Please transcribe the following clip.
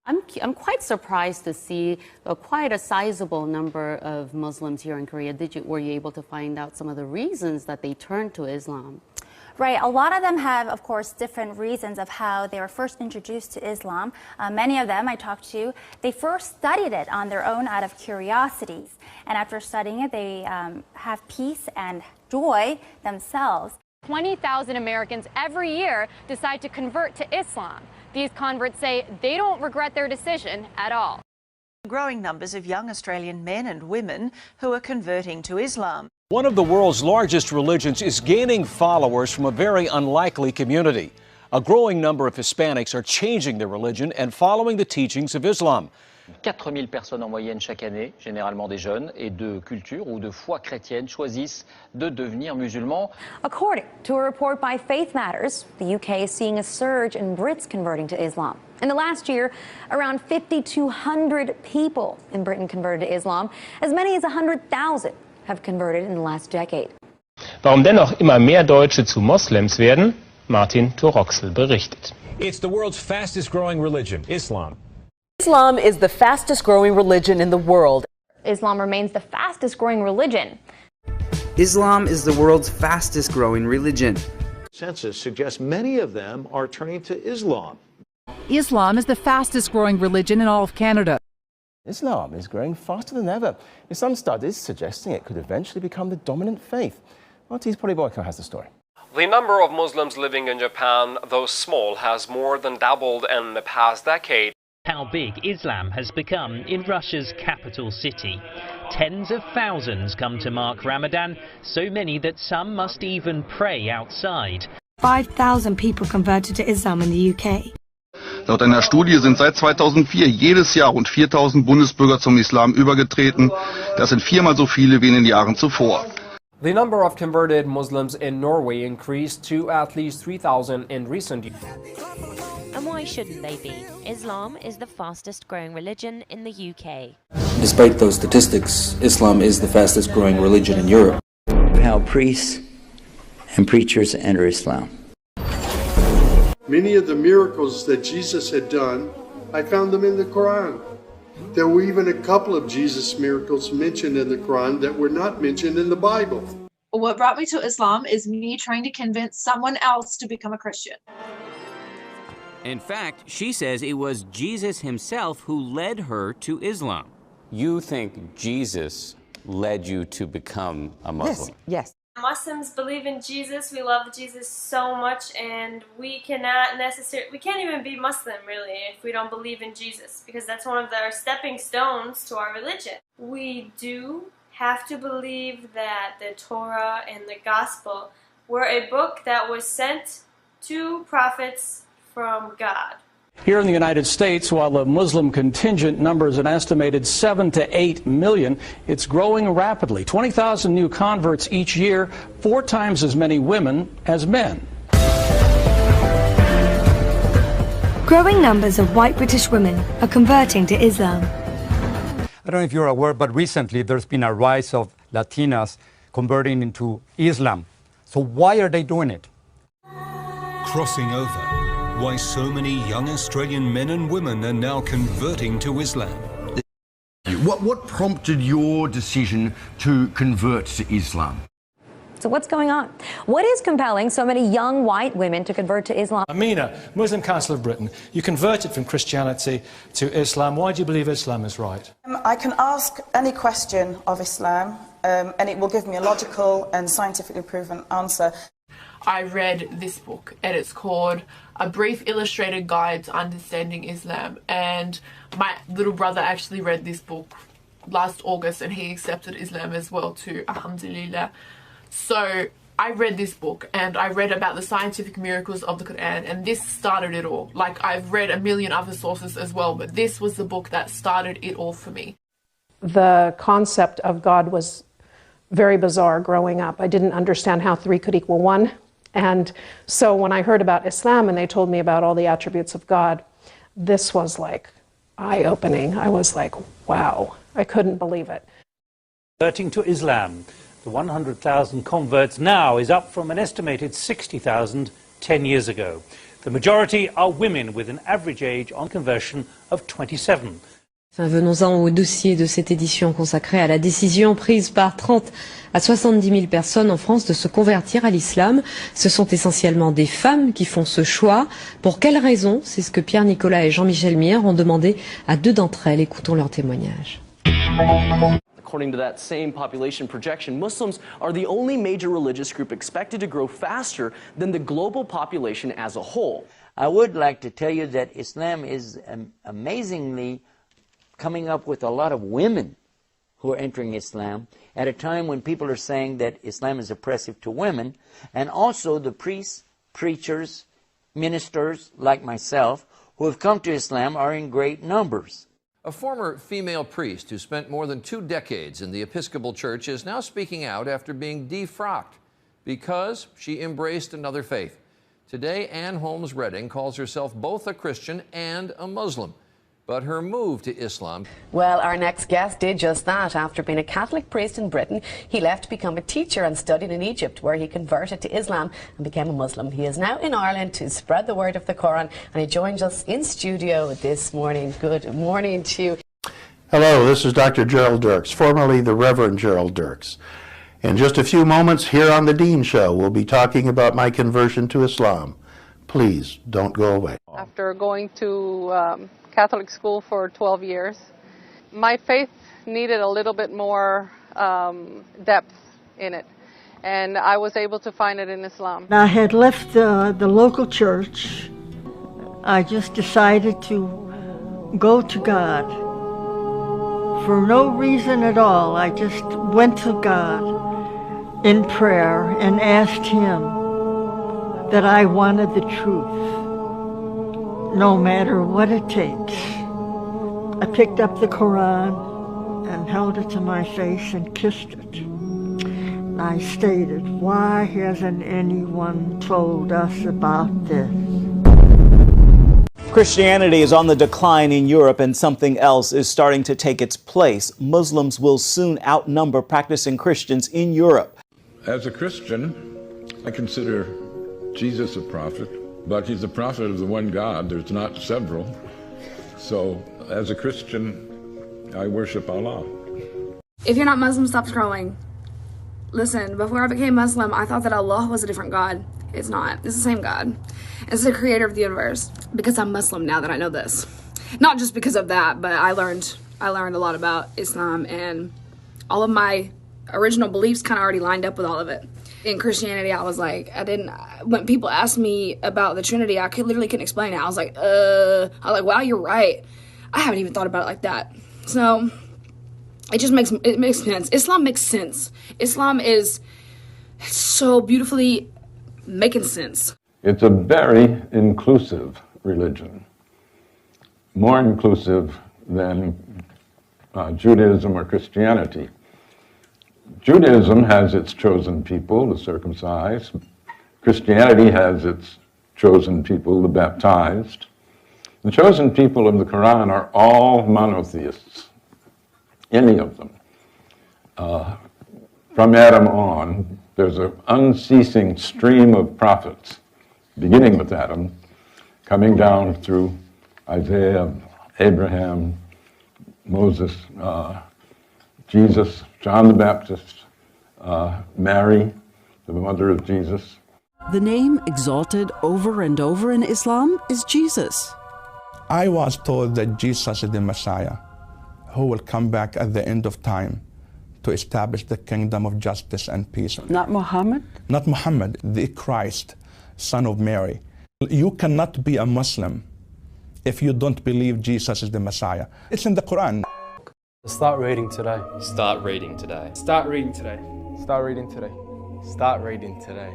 I'm quite surprised to see quite a sizable number of Muslims here in Korea. Were you able to find out some of the reasons that they turned to Islam? Right. A lot of them have, of course, different reasons of how they were first introduced to Islam. Many of them I talked to, they first studied it on their own out of curiosities. And after studying it, they have peace and joy themselves. 20,000 Americans every year decide to convert to Islam. These converts say they don't regret their decision at all. Growing numbers of young Australian men and women who are converting to Islam. One of the world's largest religions is gaining followers from a very unlikely community. A growing number of Hispanics are changing their religion and following the teachings of Islam. 4000 personnes en moyenne chaque année, généralement des jeunes, et de culture ou de foi chrétienne choisissent de devenir musulmans. According to a report by Faith Matters, the UK is seeing a surge in Brits converting to Islam. In the last year, around 5,200 people in Britain converted to Islam. As many as 100,000 have converted in the last decade. Warum dennoch immer mehr Deutsche zu Moslems werden? Martin Toroxel berichtet. It's the world's fastest growing religion, Islam. Islam is the fastest growing religion in the world. Islam remains the fastest growing religion. Islam is the world's fastest growing religion. Census suggests many of them are turning to Islam. Islam is the fastest growing religion in all of Canada. Islam is growing faster than ever, with some studies suggesting it could eventually become the dominant faith. RT's Polly Boyko has the story. The number of Muslims living in Japan, though small, has more than doubled in the past decade. How big Islam has become in Russia's capital city. Tens of thousands come to mark Ramadan, so many that some must even pray outside. 5,000 people converted to Islam in the UK. Laut einer Studie sind seit 2004 jedes Jahr rund 4.000 Bundesbürger zum Islam übergetreten. Das sind viermal so viele wie in den Jahren zuvor. The number of converted Muslims in Norway increased to at least 3,000 in recent years. And why shouldn't they be? Islam is the fastest growing religion in the UK. Despite those statistics, Islam is the fastest growing religion in Europe. How priests and preachers enter Islam. Many of the miracles that Jesus had done, I found them in the Quran. There were even a couple of Jesus miracles mentioned in the Quran that were not mentioned in the Bible. What brought me to Islam is me trying to convince someone else to become a Christian. In fact, she says it was Jesus himself who led her to Islam. You think Jesus led you to become a Muslim? Yes. Muslims believe in Jesus. We love Jesus so much, and we can't even be Muslim really if we don't believe in Jesus, because that's one of our stepping stones to our religion. We do have to believe that the Torah and the Gospel were a book that was sent to prophets from God. Here in the United States, while the Muslim contingent numbers an estimated 7 to 8 million, it's growing rapidly. 20,000 new converts each year, 4 times as many women as men. Growing numbers of white British women are converting to Islam. I don't know if you're aware, but recently there's been a rise of Latinas converting into Islam. So why are they doing it? Crossing over. Why so many young Australian men and women are now converting to Islam. What prompted your decision to convert to Islam? So what's going on? What is compelling so many young white women to convert to Islam? Amina, Muslim Council of Britain, you converted from Christianity to Islam. Why do you believe Islam is right? I can ask any question of Islam and it will give me a logical and scientifically proven answer. I read this book, and it's called A Brief Illustrated Guide to Understanding Islam, and my little brother actually read this book last August, and he accepted Islam as well too, alhamdulillah. So I read this book, and I read about the scientific miracles of the Quran, and this started it all. Like, I've read a million other sources as well, but this was the book that started it all for me. The concept of God was very bizarre growing up. I didn't understand how 3 could equal 1. And so when I heard about Islam and they told me about all the attributes of God, this was like eye-opening. I was like, wow, I couldn't believe it. Converting to Islam, the 100,000 converts now is up from an estimated 60,000 10 years ago. The majority are women, with an average age on conversion of 27. Enfin, venons-en au dossier de cette édition consacrée à la décision prise par 30 à 70 000 personnes en France de se convertir à l'islam. Ce sont essentiellement des femmes qui font ce choix. Pour quelles raisons? C'est ce que Pierre Nicolas et Jean-Michel Mier ont demandé à 2 d'entre elles. Écoutons leur témoignage. According to that same population projection, Muslims are the only major religious group expected to grow faster than the global population as a whole. I would like to tell you that Islam is amazingly coming up with a lot of women who are entering Islam at a time when people are saying that Islam is oppressive to women, and also the priests, preachers, ministers like myself who have come to Islam are in great numbers. A former female priest who spent more than 2 decades in the Episcopal Church is now speaking out after being defrocked because she embraced another faith. Today, Ann Holmes Redding calls herself both a Christian and a Muslim. But her move to Islam... Well, our next guest did just that. After being a Catholic priest in Britain, he left to become a teacher and studied in Egypt, where he converted to Islam and became a Muslim. He is now in Ireland to spread the word of the Quran, and he joins us in studio this morning. Good morning to you. Hello, this is Dr. Gerald Dirks, formerly the Reverend Gerald Dirks. In just a few moments here on The Dean Show, we'll be talking about my conversion to Islam. Please don't go away. After going to Catholic school for 12 years, my faith needed a little bit more depth in it, and I was able to find it in Islam. I had left the local church. I just decided to go to God for no reason at all. I just went to God in prayer and asked Him that I wanted the truth, no matter what it takes. I picked up the Quran and held it to my face and kissed it. I stated, why hasn't anyone told us about this? Christianity is on the decline in Europe, and something else is starting to take its place. Muslims will soon outnumber practicing Christians in Europe. As a Christian, I consider Jesus a prophet, but he's a prophet of the one God. There's not several. So, as a Christian, I worship Allah. If you're not Muslim, stop scrolling. Listen, before I became Muslim, I thought that Allah was a different God. It's not. It's the same God. It's the creator of the universe. Because I'm Muslim now that I know this. Not just because of that, but I learned a lot about Islam, and all of my original beliefs kind of already lined up with all of it. In Christianity, I was like, when people asked me about the Trinity, I literally couldn't explain it. I was like, wow, you're right. I haven't even thought about it like that. So it makes sense. Islam makes sense. Islam is so beautifully making sense. It's a very inclusive religion, more inclusive than Judaism or Christianity. Judaism has its chosen people, the circumcised. Christianity has its chosen people, the baptized. The chosen people of the Quran are all monotheists, any of them. From Adam on, there's an unceasing stream of prophets, beginning with Adam, coming down through Isaiah, Abraham, Moses, Jesus, John the Baptist, Mary, the mother of Jesus. The name exalted over and over in Islam is Jesus. I was told that Jesus is the Messiah, who will come back at the end of time to establish the kingdom of justice and peace. Not Muhammad? Not Muhammad, the Christ, son of Mary. You cannot be a Muslim if you don't believe Jesus is the Messiah. It's in the Quran. Start reading today. Start reading today. Start reading today. Start reading today. Start reading today.